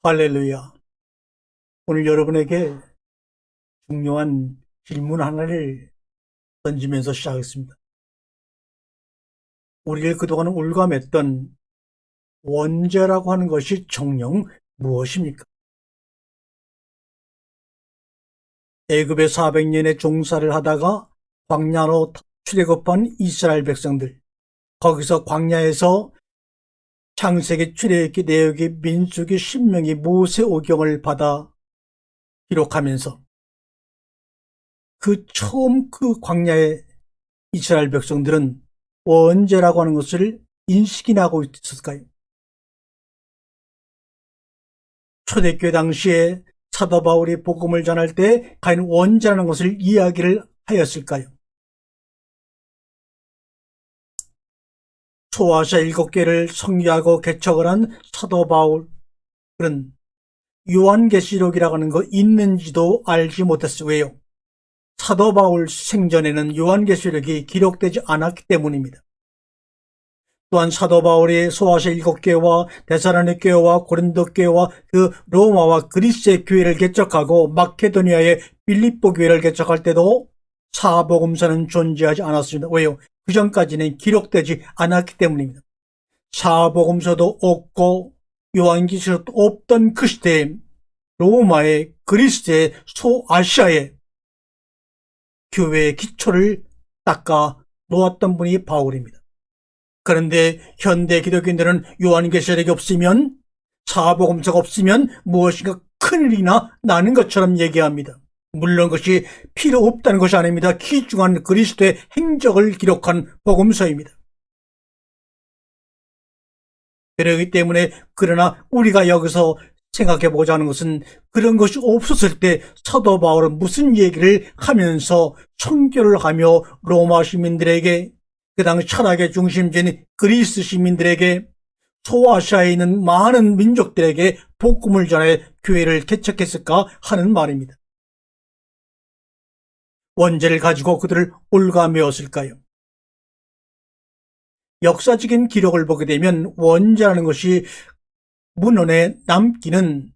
할렐루야. 오늘 여러분에게 중요한 질문 하나를 던지면서 시작하겠습니다. 우리를 그동안 올감했던 원죄라고 하는 것이 정녕 무엇입니까? 애굽의 400년의 종사를 하다가 광야로 출애굽한 이스라엘 백성들, 거기서 광야에서 창세기, 출애굽기, 내역기, 민수기, 신명기, 모세오경을 받아 기록하면서 처음 광야의 이스라엘 백성들은 원죄라고 하는 것을 인식이나 하고 있었을까요? 초대교회 당시에 사도 바울이 복음을 전할 때 과연 원죄라는 것을 이야기를 하였을까요? 소아시아 7개를 성교하고 개척을 한 사도 바울은 요한계시록이라고 하는 거 있는지도 알지 못했어요. 왜요? 사도 바울 생전에는 요한계시록이 기록되지 않았기 때문입니다. 또한 사도 바울이 소아시아 7교회와 데살로니가 교회와 고린도 교회와 로마와 그리스의 교회를 개척하고 마케도니아의 빌립보 교회를 개척할 때도 사복음서는 존재하지 않았습니다. 왜요? 그 전까지는 기록되지 않았기 때문입니다. 사복음서도 없고 요한계시록도 없던 그 시대에 로마의 그리스의 소아시아의 교회의 기초를 닦아 놓았던 분이 바울입니다. 그런데 현대 기독교인들은 요한계시록이 없으면, 사복음서가 없으면 무엇인가 큰일이나 나는 것처럼 얘기합니다. 물론 그것이 필요 없다는 것이 아닙니다. 귀중한 그리스도의 행적을 기록한 복음서입니다. 그렇기 때문에 그러나 우리가 여기서 생각해보자 하는 것은 그런 것이 없었을 때 사도 바울은 무슨 얘기를 하면서 선교를 하며 로마 시민들에게, 그 당시 철학의 중심지인 그리스 시민들에게, 소아시아에 있는 많은 민족들에게 복음을 전해 교회를 개척했을까 하는 말입니다. 원죄를 가지고 그들을 올가매었을까요? 역사적인 기록을 보게 되면 원죄라는 것이 문헌에 남기는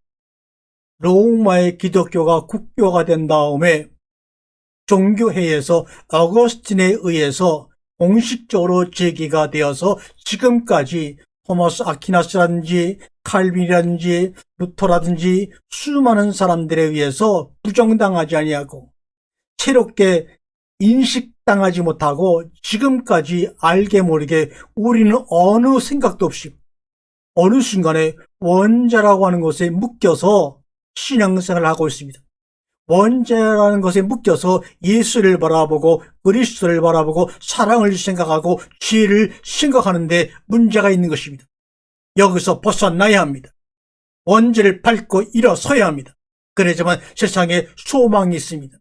로마의 기독교가 국교가 된 다음에 종교회에서 어거스틴에 의해서 공식적으로 제기가 되어서 지금까지 토마스 아퀴나스라든지 칼빈이라든지 루터라든지 수많은 사람들에 의해서 부정당하지 아니하고 새롭게 인식당하지 못하고 지금까지 알게 모르게 우리는 어느 생각도 없이 어느 순간에 원죄라고 하는 것에 묶여서 신앙생활을 하고 있습니다. 원죄라는 것에 묶여서 예수를 바라보고 그리스도를 바라보고 사랑을 생각하고 지혜를 생각하는데 문제가 있는 것입니다. 여기서 벗어나야 합니다. 원죄를 밟고 일어서야 합니다. 그래야지만 세상에 소망이 있습니다.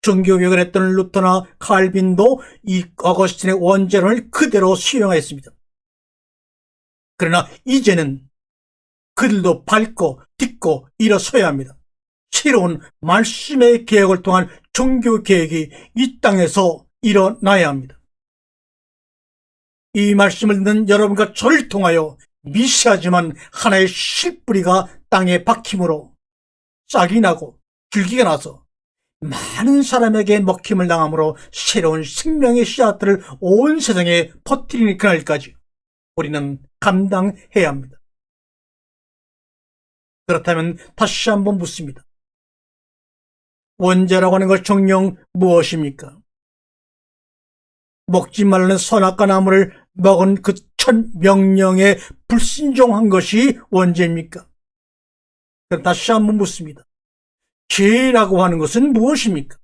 종교개혁을 했던 루터나 칼빈도 이 어거스틴의 원죄론을 그대로 수용했습니다. 그러나 이제는 그들도 밟고 딛고 일어서야 합니다. 새로운 말씀의 개혁을 통한 종교개혁이 이 땅에서 일어나야 합니다. 이 말씀을 듣는 여러분과 저를 통하여 미세하지만 하나의 실뿌리가 땅에 박힘으로 싹이 나고 줄기가 나서 많은 사람에게 먹힘을 당함으로 새로운 생명의 씨앗들을 온 세상에 퍼뜨리는 그날까지 우리는 감당해야 합니다. 그렇다면 다시 한번 묻습니다. 원죄라고 하는 것 정녕 무엇입니까? 먹지 말라는 선악과 나무를 먹은 그 첫 명령에 불순종한 것이 원죄입니까? 그럼 다시 한번 묻습니다. 죄라고 하는 것은 무엇입니까?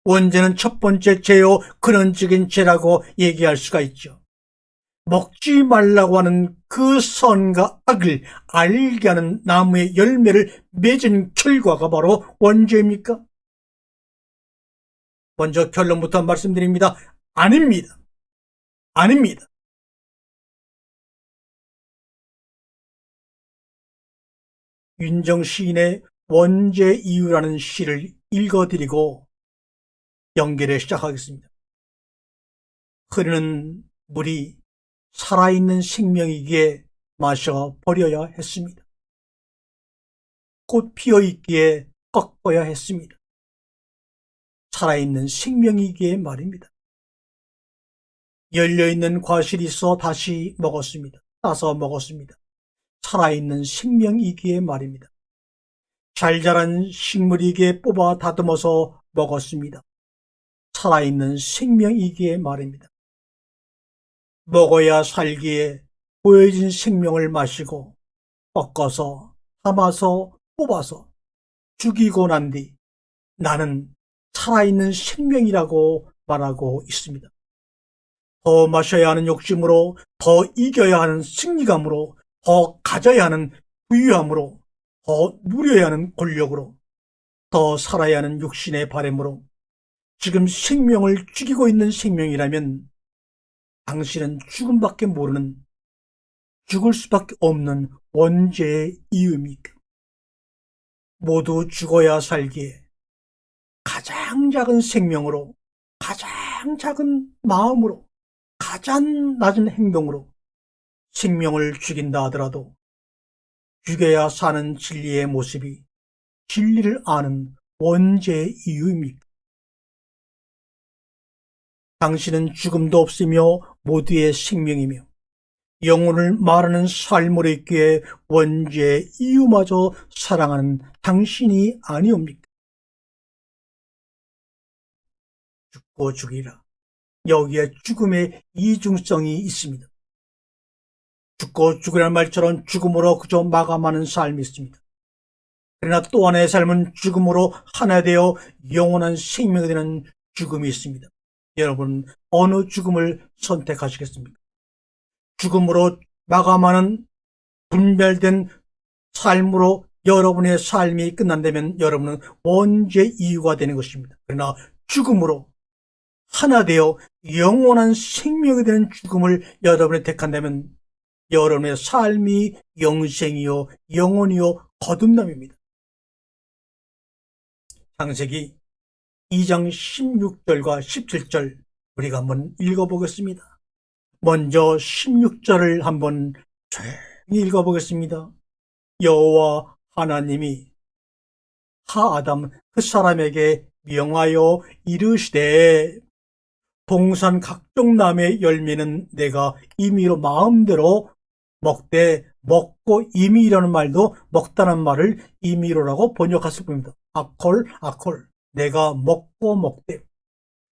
원죄는 첫 번째 죄요 근원적인 죄라고 얘기할 수가 있죠. 먹지 말라고 하는 그 선과 악을 알게 하는 나무의 열매를 맺은 결과가 바로 원죄입니까? 먼저 결론부터 말씀드립니다. 아닙니다. 아닙니다. 윤정 시인의 원죄 이유라는 시를 읽어드리고 연결해 시작하겠습니다. 흐르는 물이 살아있는 생명이기에 마셔버려야 했습니다. 벚꽃 피어 있기에 꺾어야 했습니다. 살아있는 생명이기에 말입니다. 열려있는 과실이 있어 다시 먹었습니다. 따서 먹었습니다. 살아있는 생명이기에 말입니다. 잘 자란 식물이기에 뽑아 다듬어서 먹었습니다. 살아있는 생명이기에 말입니다. 먹어야 살기에 보여진 생명을 마시고 꺾어서 담아서 뽑아서 죽이고 난 뒤 나는 살아있는 생명이라고 말하고 있습니다. 더 마셔야 하는 욕심으로, 더 이겨야 하는 승리감으로, 더 가져야 하는 부유함으로, 더 누려야 하는 권력으로, 더 살아야 하는 육신의 바램으로 지금 생명을 죽이고 있는 생명이라면 당신은 죽음밖에 모르는, 죽을 수밖에 없는 원죄의 이유입니까? 모두 죽어야 살기에 가장 작은 생명으로, 가장 작은 마음으로, 가장 낮은 행동으로 생명을 죽인다 하더라도 죽여야 사는 진리의 모습이 진리를 아는 원죄의 이유입니까? 당신은 죽음도 없으며 모두의 생명이며 영혼을 말하는 삶으로 있기에 원죄의 이유마저 사랑하는 당신이 아니옵니까? 죽고 죽이라. 여기에 죽음의 이중성이 있습니다. 죽고 죽으라는 말처럼 죽음으로 그저 마감하는 삶이 있습니다. 그러나 또 하나의 삶은 죽음으로 하나 되어 영원한 생명이 되는 죽음이 있습니다. 여러분, 어느 죽음을 선택하시겠습니까? 죽음으로 마감하는 분별된 삶으로 여러분의 삶이 끝난다면 여러분은 원죄 이유가 되는 것입니다. 그러나 죽음으로 하나 되어 영원한 생명이 되는 죽음을 여러분이 택한다면 여러분의 삶이 영생이요 영원이요 거듭남입니다. 창세기 2장 16절과 17절 우리가 한번 읽어보겠습니다. 먼저 16절을 한번 조용히 읽어보겠습니다. 여호와 하나님이 하아담 그 사람에게 명하여 이르시되 동산 각종 나무의 열매는 내가 임의로 마음대로 먹되 먹고 임의라는 말도 먹다는 말을 임의로라고 번역했을 뿐입니다. 아콜 내가 먹고 먹되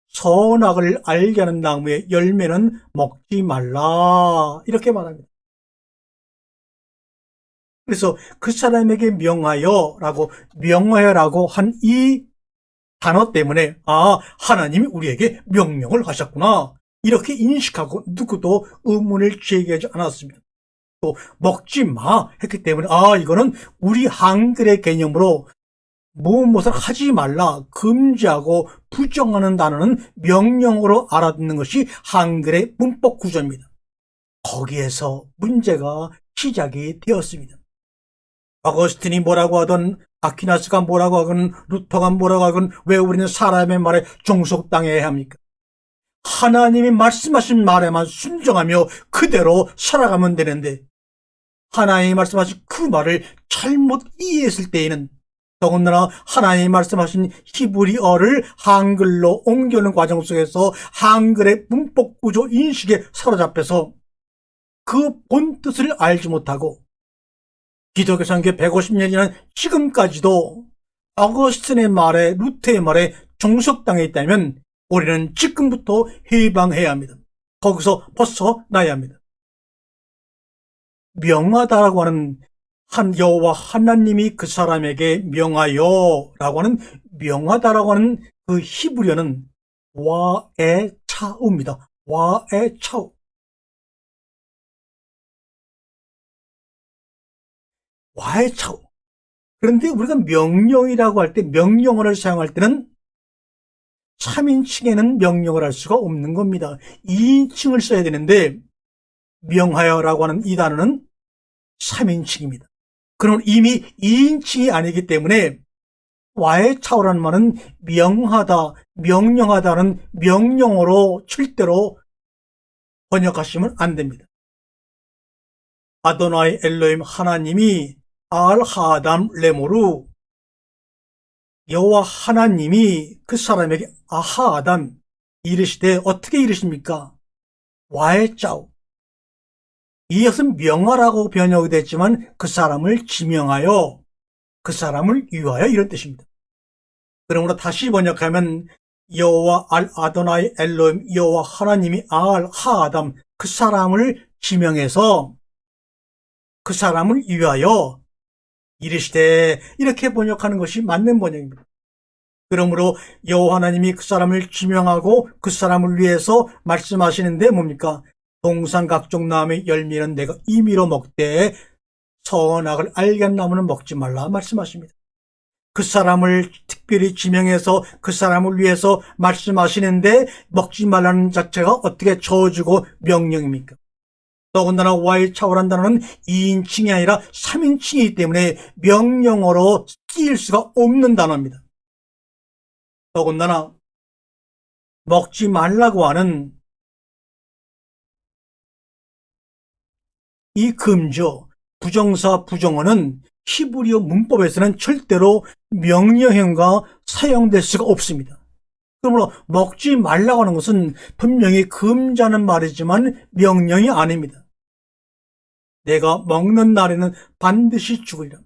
선악을 알게 하는 나무의 열매는 먹지 말라 이렇게 말합니다. 그래서 그 사람에게 명하여라고 한 이 단어 때문에 하나님이 우리에게 명령을 하셨구나 이렇게 인식하고 누구도 의문을 제기하지 않았습니다. 또 먹지 마 했기 때문에 이거는 우리 한글의 개념으로 무엇을 하지 말라 금지하고 부정하는 단어는 명령으로 알아듣는 것이 한글의 문법 구조입니다. 거기에서 문제가 시작이 되었습니다. 어거스틴이 뭐라고 하든 아퀴나스가 뭐라고 하건 루터가 뭐라고 하건 왜 우리는 사람의 말에 종속당해야 합니까? 하나님이 말씀하신 말에만 순종하며 그대로 살아가면 되는데 하나님이 말씀하신 그 말을 잘못 이해했을 때에는 더군다나 하나님이 말씀하신 히브리어를 한글로 옮겨오는 과정 속에서 한글의 문법 구조 인식에 사로잡혀서 그 본뜻을 알지 못하고 기독교 선교 150년이 지난 지금까지도 어거스틴의 말에 루터의 말에 종속당해 있다면 우리는 지금부터 해방해야 합니다. 거기서 벗어나야 합니다. 명하다라고 하는 여호와 하나님이 그 사람에게 명하여라고 하는 명하다라고 하는 그 히브리어는 와에 차우입니다. 와에 차우. 와에 차우. 그런데 우리가 명령이라고 할 때 명령어를 사용할 때는 3인칭에는 명령을 할 수가 없는 겁니다. 2인칭을 써야 되는데 명하여라고 하는 이 단어는 3인칭입니다. 그럼 이미 2인칭이 아니기 때문에 와에 차오라는 말은 명하다, 명령하다는 명령어로 절대로 번역하시면 안 됩니다. 아도나이 엘로힘 하나님이 알하담 레모루, 여호와 하나님이 그 사람에게 아하아담 이르시되 어떻게 이르십니까? 와해짜오. 이것은 명하라고 번역이 됐지만 그 사람을 지명하여 그 사람을 위하여 이런 뜻입니다. 그러므로 다시 번역하면 여호와 알 아도나이 엘로임 여호와 하나님이 알 하아담 그 사람을 지명해서 그 사람을 위하여 이르시되 이렇게 번역하는 것이 맞는 번역입니다. 그러므로 여호와 하나님이 그 사람을 지명하고 그 사람을 위해서 말씀하시는데 뭡니까? 동산 각종 나무의 열매는 내가 임의로 먹되 선악을 알게 한 나무는 먹지 말라 말씀하십니다. 그 사람을 특별히 지명해서 그 사람을 위해서 말씀하시는데 먹지 말라는 자체가 어떻게 저주고 명령입니까? 더군다나 와의 차오란 단어는 2인칭이 아니라 3인칭이기 때문에 명령어로 쓰일 수가 없는 단어입니다. 더군다나 먹지 말라고 하는 이 금저, 부정사, 부정어는 히브리어 문법에서는 절대로 명령형과 사용될 수가 없습니다. 그러므로 먹지 말라고 하는 것은 분명히 금지하는 말이지만 명령이 아닙니다. 내가 먹는 날에는 반드시 죽으리라.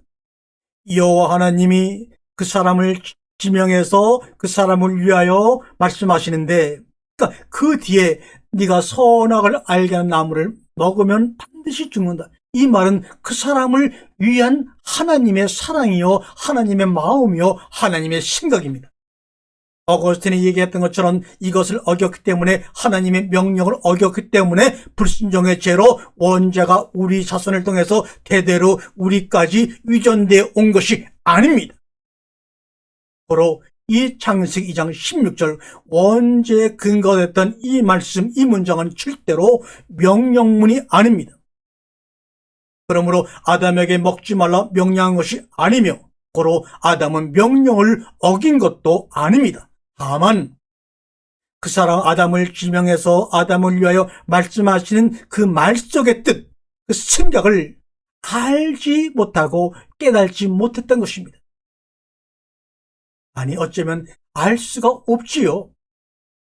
여호와 하나님이 그 사람을 지명해서 그 사람을 위하여 말씀하시는데, 그러니까 그 뒤에 네가 선악을 알게 하는 나무를 먹으면 반드시 죽는다. 이 말은 그 사람을 위한 하나님의 사랑이요, 하나님의 마음이요, 하나님의 생각입니다. 어거스틴이 얘기했던 것처럼 이것을 어겼기 때문에, 하나님의 명령을 어겼기 때문에 불순종의 죄로 원죄가 우리 자손을 통해서 대대로 우리까지 위전되어 온 것이 아닙니다. 바로 이 창세기 2장 16절 원죄에 근거됐던 이 말씀, 이 문장은 절대로 명령문이 아닙니다. 그러므로 아담에게 먹지 말라 명령한 것이 아니며, 고로 아담은 명령을 어긴 것도 아닙니다. 다만 그 사람 아담을 지명해서 아담을 위하여 말씀하시는 그 말 속의 뜻, 그 생각을 알지 못하고 깨달지 못했던 것입니다. 아니, 어쩌면 알 수가 없지요.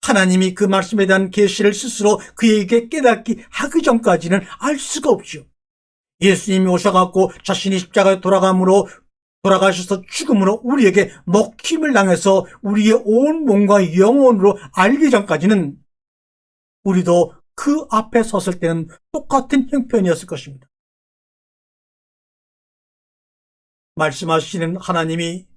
하나님이 그 말씀에 대한 계시를 스스로 그에게 깨닫기 하기 전까지는 알 수가 없지요. 예수님이 오셔갖고 자신이 십자가에 돌아가셔서 죽음으로 우리에게 먹힘을 당해서 우리의 온 몸과 영혼으로 알기 전까지는 우리도 그 앞에 섰을 때는 똑같은 형편이었을 것입니다. 말씀하시는 하나님이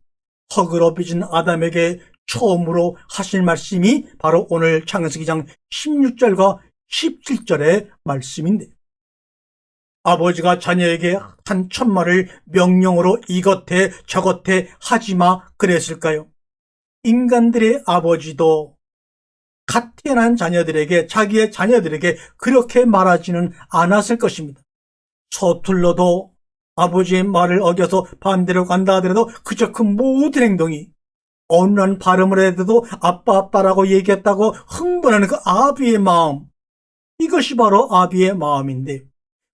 흙으로 빚은 아담에게 처음으로 하실 말씀이 바로 오늘 창세기 2장 16절과 17절의 말씀인데, 아버지가 자녀에게 한 천마를 명령으로 이것 해 저것 해 하지마 그랬을까요? 인간들의 아버지도 갓 태어난 자녀들에게, 자기의 자녀들에게 그렇게 말하지는 않았을 것입니다. 서툴러도 아버지의 말을 어겨서 반대로 간다 하더라도 그저 그 모든 행동이, 어눌한 발음을 해도 아빠 아빠라고 얘기했다고 흥분하는 그 아비의 마음, 이것이 바로 아비의 마음인데,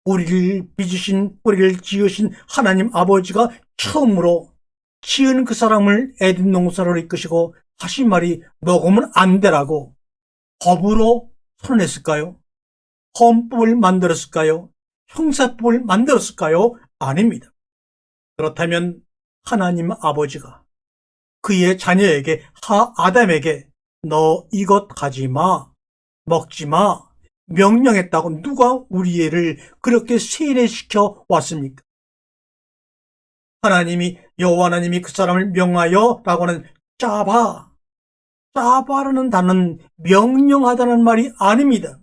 우리를 빚으신, 우리를 지으신 하나님 아버지가 처음으로 지은 그 사람을 에덴 동산으로 이끄시고 하신 말이 먹으면 안 되라고 법으로 선언했을까요? 헌법을 만들었을까요? 형사법을 만들었을까요? 아닙니다. 그렇다면 하나님 아버지가 그의 자녀에게, 아담에게 너 이것 하지 마, 먹지 마 명령했다고 누가 우리 애를 그렇게 세뇌시켜 왔습니까? 하나님이, 여호와 하나님이 그 사람을 명하여 라고 하는 짜바라는 단어는 명령하다는 말이 아닙니다.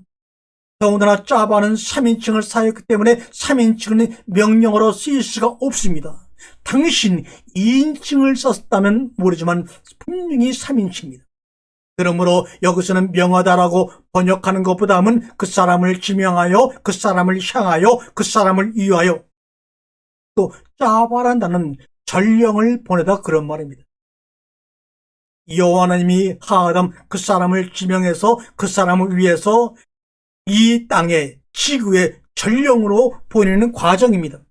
더군다나 짜바는 3인칭을 사용했기 때문에 3인칭은 명령어로 쓰일 수가 없습니다. 당신 2인칭을 썼다면 모르지만 분명히 3인칭입니다. 그러므로 여기서는 명하다라고 번역하는 것보다는 그 사람을 지명하여, 그 사람을 향하여, 그 사람을 위하여, 또 짜바란다는 전령을 보내다 그런 말입니다. 여호와 하나님이 아담 그 사람을 지명해서 그 사람을 위해서 이 땅에, 지구에 전령으로 보내는 과정입니다.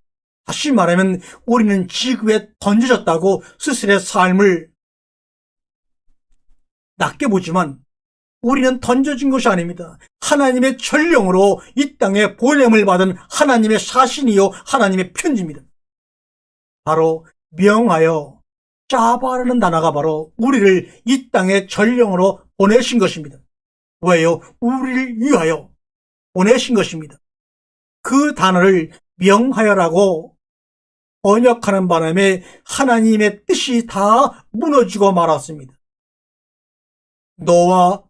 다시 말하면 우리는 지구에 던져졌다고 스스로의 삶을 낮게 보지만 우리는 던져진 것이 아닙니다. 하나님의 전령으로 이 땅에 보냄을 받은 하나님의 사신이요 하나님의 편지입니다. 바로 명하여 짜바라는 단어가 바로 우리를 이 땅에 전령으로 보내신 것입니다. 왜요? 우리를 위하여 보내신 것입니다. 그 단어를 명하여라고 번역하는 바람에 하나님의 뜻이 다 무너지고 말았습니다. 너와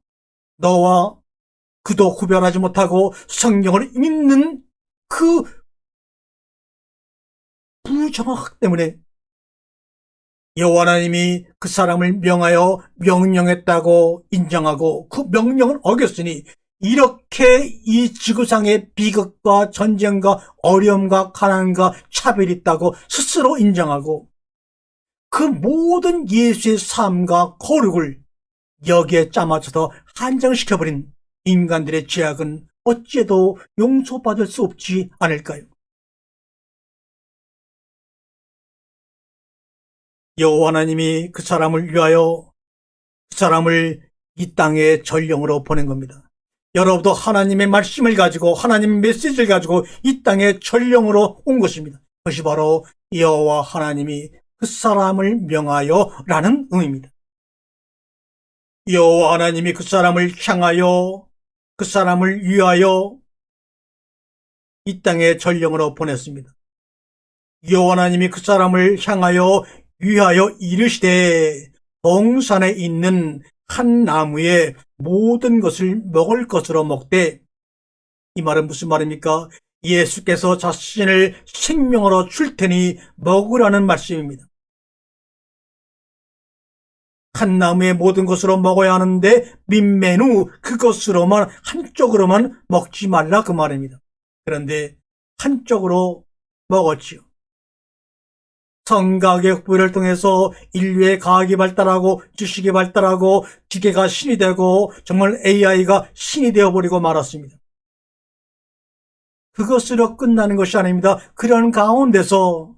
그도 구별하지 못하고 성경을 믿는 그 부정확 때문에 여호와 하나님이 그 사람을 명하여 명령했다고 인정하고 그 명령을 어겼으니 이렇게 이 지구상의 비극과 전쟁과 어려움과 가난과 차별이 있다고 스스로 인정하고 그 모든 예수의 삶과 거룩을 여기에 짜맞춰서 한정시켜버린 인간들의 죄악은 어찌해도 용서받을 수 없지 않을까요? 여호와 하나님이 그 사람을 위하여 그 사람을 이 땅에 전령으로 보낸 겁니다. 여러분도 하나님의 말씀을 가지고 하나님의 메시지를 가지고 이 땅에 전령으로 온 것입니다. 그것이 바로 여호와 하나님이 그 사람을 명하여 라는 의미입니다. 여호와 하나님이 그 사람을 향하여 그 사람을 위하여 이 땅에 전령으로 보냈습니다. 여호와 하나님이 그 사람을 향하여 위하여 이르시되 동산에 있는 한 나무의 모든 것을 먹을 것으로 먹되, 이 말은 무슨 말입니까? 예수께서 자신을 생명으로 줄 테니 먹으라는 말씀입니다. 한 나무의 모든 것으로 먹어야 하는데 민매누 그것으로만 한쪽으로만 먹지 말라 그 말입니다. 그런데 한쪽으로 먹었지요. 성가의 흑보를 통해서 인류의 과학이 발달하고 지식이 발달하고 기계가 신이 되고 정말 AI가 신이 되어버리고 말았습니다. 그것으로 끝나는 것이 아닙니다. 그런 가운데서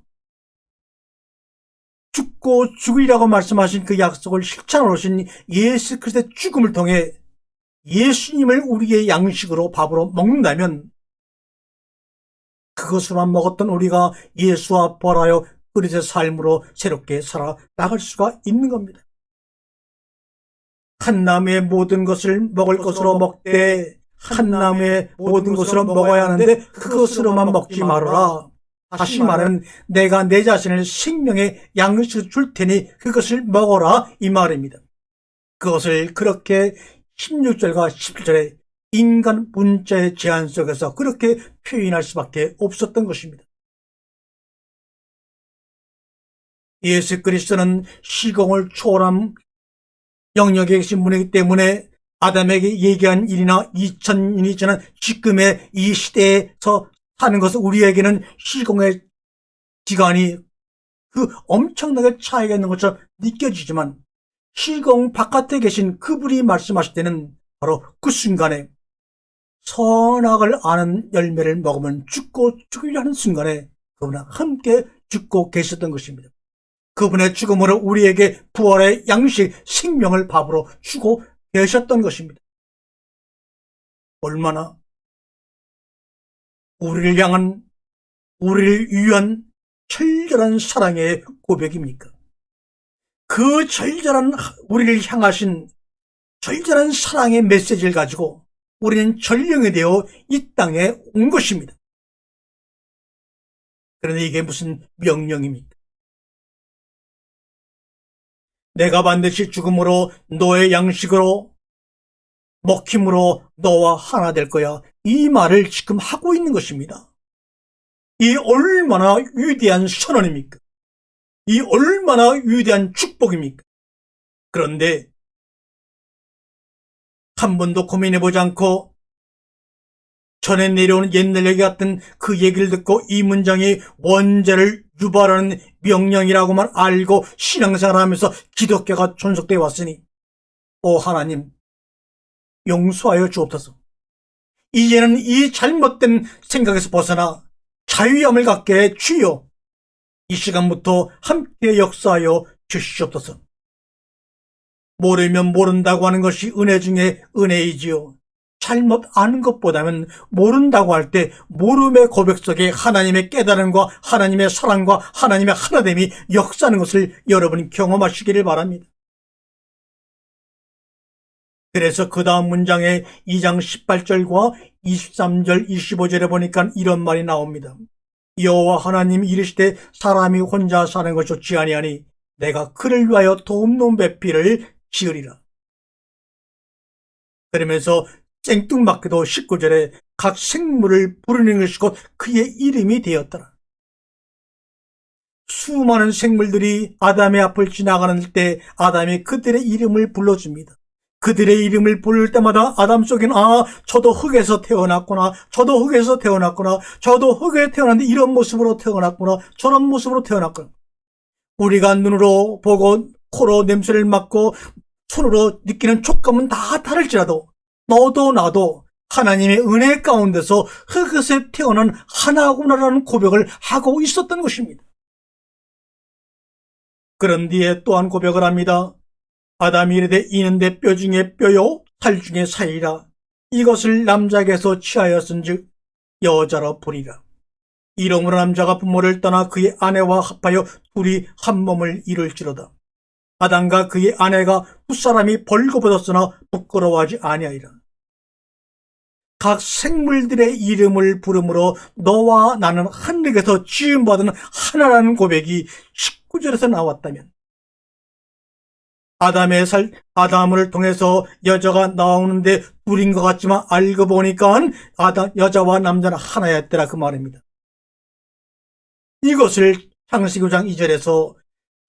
죽고 죽으리라고 말씀하신 그 약속을 실천하러 오신 예수 그리스도의 죽음을 통해 예수님을 우리의 양식으로 밥으로 먹는다면 그것으로만 먹었던 우리가 예수와 벌하여 그리스도의 삶으로 새롭게 살아나갈 수가 있는 겁니다. 한 나무의 모든 것을 먹을 것으로 먹되 한 나무의 모든 것으로 먹어야 하는데 그것으로만 먹지 말아라. 다시 말하면 내가 내 자신을 생명의 양식을 줄 테니 그것을 먹어라 이 말입니다. 그것을 그렇게 16절과 17절에 인간 문자의 제한 속에서 그렇게 표현할 수밖에 없었던 것입니다. 예수 그리스도는 시공을 초월한 영역에 계신 분이기 때문에 아담에게 얘기한 일이나 2000년이 지난 지금의 이 시대에서 사는 것은 우리에게는 시공의 기간이 그 엄청나게 차이가 있는 것처럼 느껴지지만 시공 바깥에 계신 그분이 말씀하실 때는 바로 그 순간에 선악을 아는 열매를 먹으면 죽고 죽으려는 순간에 그분과 함께 죽고 계셨던 것입니다. 그분의 죽음으로 우리에게 부활의 양식 생명을 밥으로 주고 계셨던 것입니다. 얼마나 우리를 향한 우리를 위한 절절한 사랑의 고백입니까? 그 절절한 우리를 향하신 절절한 사랑의 메시지를 가지고 우리는 전령이 되어 이 땅에 온 것입니다. 그런데 이게 무슨 명령입니까? 내가 반드시 죽음으로 너의 양식으로 먹힘으로 너와 하나 될 거야. 이 말을 지금 하고 있는 것입니다. 이 얼마나 위대한 선언입니까? 이 얼마나 위대한 축복입니까? 그런데 한 번도 고민해보지 않고 전에 내려오는 옛날 얘기 같은 그 얘기를 듣고 이 문장이 원죄를 유발하는 명령이라고만 알고 신앙생활하면서 기독교가 존속되어 왔으니 오 하나님 용서하여 주옵소서. 이제는 이 잘못된 생각에서 벗어나 자유함을 갖게 해 주여, 이 시간부터 함께 역사하여 주시옵소서. 모르면 모른다고 하는 것이 은혜 중에 은혜이지요. 잘못 아는 것보다는 모른다고 할 때 모름의 고백 속에 하나님의 깨달음과 하나님의 사랑과 하나님의 하나됨이 역사하는 것을 여러분이 경험하시기를 바랍니다. 그래서 그 다음 문장에 2장 18절과 23절 25절에 보니까 이런 말이 나옵니다. 여호와 하나님이 이르시되 사람이 혼자 사는 것이 좋지 아니하니 내가 그를 위하여 돕는 배필을 지으리라. 그러면서 생뚱맞게도 19절에 각 생물을 부르는 것이 곧 그의 이름이 되었더라. 수많은 생물들이 아담의 앞을 지나가는 때 아담이 그들의 이름을 불러줍니다. 그들의 이름을 부를 때마다 아담 속에는 저도 흙에서 태어났구나, 저도 흙에서 태어났구나, 저도 흙에 태어났는데 이런 모습으로 태어났구나, 저런 모습으로 태어났구나. 우리가 눈으로 보고 코로 냄새를 맡고 손으로 느끼는 촉감은 다 다를지라도 너도 나도 하나님의 은혜 가운데서 흙에서 태어난 하나구나라는 고백을 하고 있었던 것입니다. 그런 뒤에 또한 고백을 합니다. 아담이 이르되 이는 내 뼈 중에 뼈요 살 중에 살이라. 이것을 남자에게서 취하였은즉 여자로 부리라. 이러므로 남자가 부모를 떠나 그의 아내와 합하여 둘이 한 몸을 이룰지로다. 아담과 그의 아내가 두 사람이 벌거벗었으나 부끄러워하지 아니하리라. 각 생물들의 이름을 부름으로 너와 나는 하늘에서 지음받은 하나라는 고백이 19절에서 나왔다면, 아담을 통해서 여자가 나오는데 둘인 것 같지만 알고 보니까 여자와 남자는 하나였더라 그 말입니다. 이것을 창세기 5장 2절에서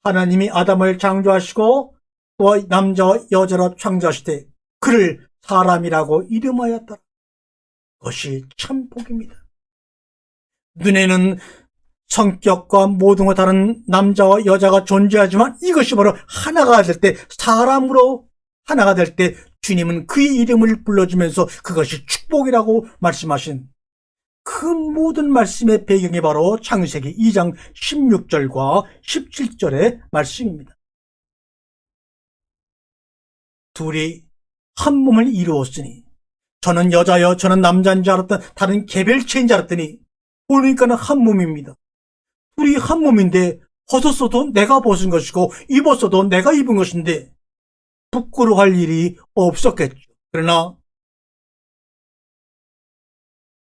하나님이 아담을 창조하시고 또 남자와 여자로 창조하실 때 그를 사람이라고 이름하였더라. 그것이 참 복입니다. 눈에는 성격과 모든 것 다른 남자와 여자가 존재하지만 이것이 바로 하나가 될 때, 사람으로 하나가 될 때 주님은 그의 이름을 불러주면서 그것이 축복이라고 말씀하신 그 모든 말씀의 배경이 바로 창세기 2장 16절과 17절의 말씀입니다. 둘이 한 몸을 이루었으니, 저는 여자여 저는 남자인 줄 알았던, 다른 개별체인 줄 알았더니 보니까는 한 몸입니다. 둘이 한 몸인데 벗었어도 내가 벗은 것이고 입었어도 내가 입은 것인데 부끄러워할 일이 없었겠죠. 그러나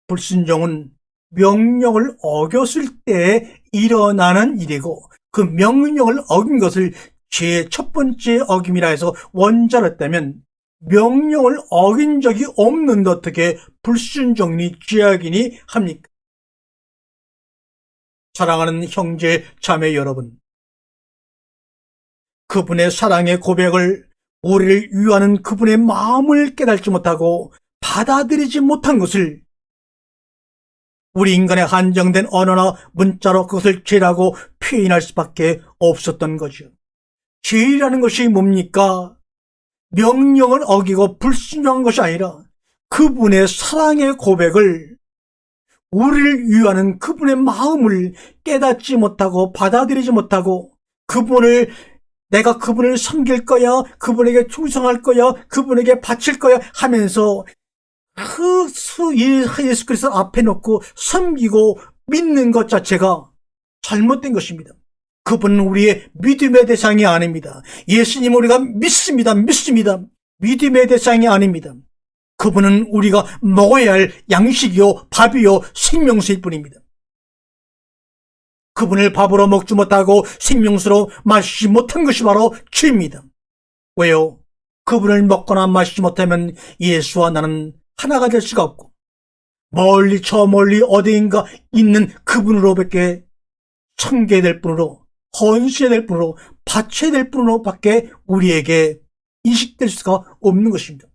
불순종은 명령을 어겼을 때 일어나는 일이고, 그 명령을 어긴 것을 죄의 첫 번째 어김이라 해서 원자랬다면, 명령을 어긴 적이 없는데 어떻게 불순종이니 죄악이니 합니까? 사랑하는 형제 자매 여러분, 그분의 사랑의 고백을, 우리를 위하는 그분의 마음을 깨닫지 못하고 받아들이지 못한 것을 우리 인간의 한정된 언어나 문자로 그것을 죄라고 표현할 수밖에 없었던 거죠. 죄라는 것이 뭡니까? 명령을 어기고 불순종한 것이 아니라 그분의 사랑의 고백을, 우리를 위하는 그분의 마음을 깨닫지 못하고 받아들이지 못하고 내가 그분을 섬길 거야, 그분에게 충성할 거야, 그분에게 바칠 거야 하면서 예수 그리스도 앞에 놓고 섬기고 믿는 것 자체가 잘못된 것입니다. 그분은 우리의 믿음의 대상이 아닙니다. 예수님 우리가 믿습니다. 믿음의 대상이 아닙니다. 그분은 우리가 먹어야 할 양식이요 밥이요 생명수일 뿐입니다. 그분을 밥으로 먹지 못하고 생명수로 마시지 못한 것이 바로 죄입니다. 왜요? 그분을 먹거나 마시지 못하면 예수와 나는 하나가 될 수가 없고, 저 멀리 어디인가 있는 그분으로밖에 청계될 뿐으로, 헌신될 뿐으로, 바쳐야 될 뿐으로 밖에 우리에게 인식될 수가 없는 것입니다.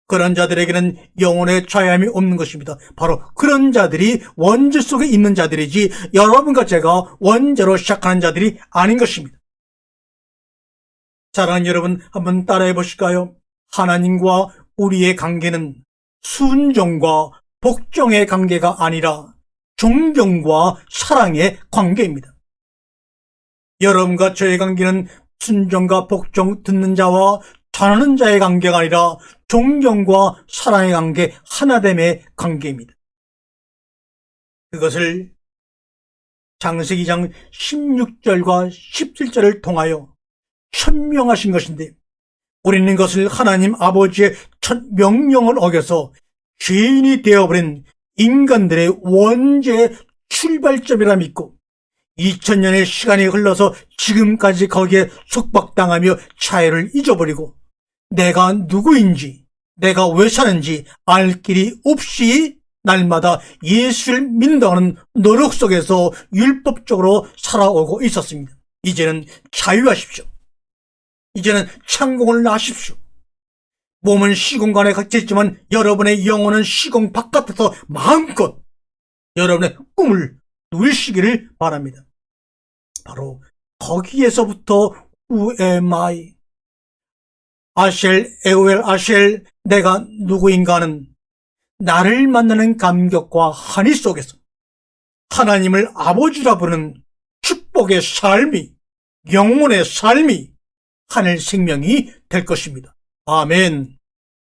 그런 자들에게는 영혼의 자유함이 없는 것입니다. 바로 그런 자들이 원죄 속에 있는 자들이지 여러분과 제가 원죄로 시작하는 자들이 아닌 것입니다. 사랑하는 여러분, 한번 따라해 보실까요? 하나님과 우리의 관계는 순종과 복종의 관계가 아니라 존경과 사랑의 관계입니다. 여러분과 저의 관계는 순종과 복종 듣는 자와 전하는 자의 관계가 아니라 존경과 사랑의 관계, 하나됨의 관계입니다. 그것을 창세기 2장 16절과 17절을 통하여 천명하신 것인데, 우리는 그것을 하나님 아버지의 첫 명령을 어겨서 죄인이 되어버린 인간들의 원죄의 출발점이라 믿고 2000년의 시간이 흘러서 지금까지 거기에 속박당하며 자유를 잊어버리고 내가 누구인지, 내가 왜 사는지 알 길이 없이 날마다 예수를 믿는다는 노력 속에서 율법적으로 살아오고 있었습니다. 이제는 자유하십시오. 이제는 창공을 나십시오. 몸은 시공간에 갇혀있지만 여러분의 영혼은 시공 바깥에서 마음껏 여러분의 꿈을 누리시기를 바랍니다. 바로 거기에서부터 Who am I? 아쉘, 에우엘, 아쉘, 내가 누구인가는 나를 만나는 감격과 한이 속에서 하나님을 아버지라 부르는 축복의 삶이, 영혼의 삶이 하늘 생명이 될 것입니다. 아멘.